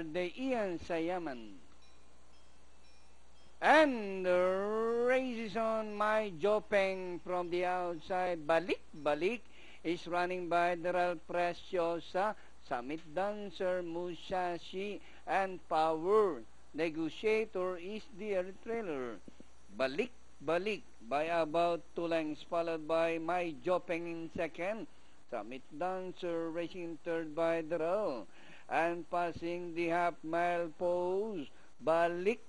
the Ian Sayaman. And the race is on. My Jopeng from the outside. Balik is running by Daryl Preciosa. Summit Dancer, Musashi, and Power Negotiator is the early trailer. Balik by about 2 lengths, followed by My Jopeng in second. Summit Dancer racing third by Daryl. And passing the half-mile pose. Balik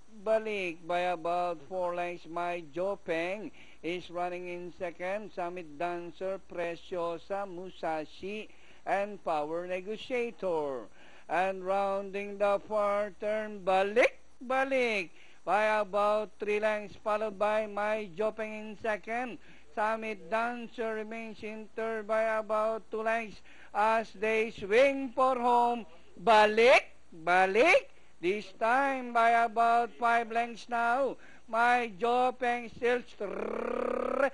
by about 4 lengths. My Jopeng is running in second. Summit Dancer, Preciosa, Musashi, and Power Negotiator. And rounding the far turn, Balik by about 3 lengths, followed by My Jopeng in second. Summit Dancer remains in third by about 2 lengths as they swing for home. Balik, this time by about 5 lengths now. My Jopeng still struggling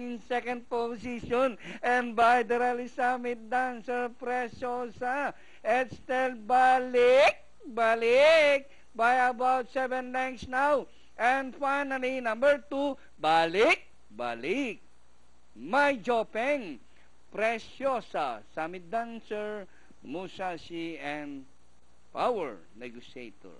in second position, and by the rally Summit Dancer, Preciosa. It's still Balik by about 7 lengths now. And finally, number 2, Balik. My Jopeng, Preciosa, Summit Dancer, Musashi, and Power Negotiator.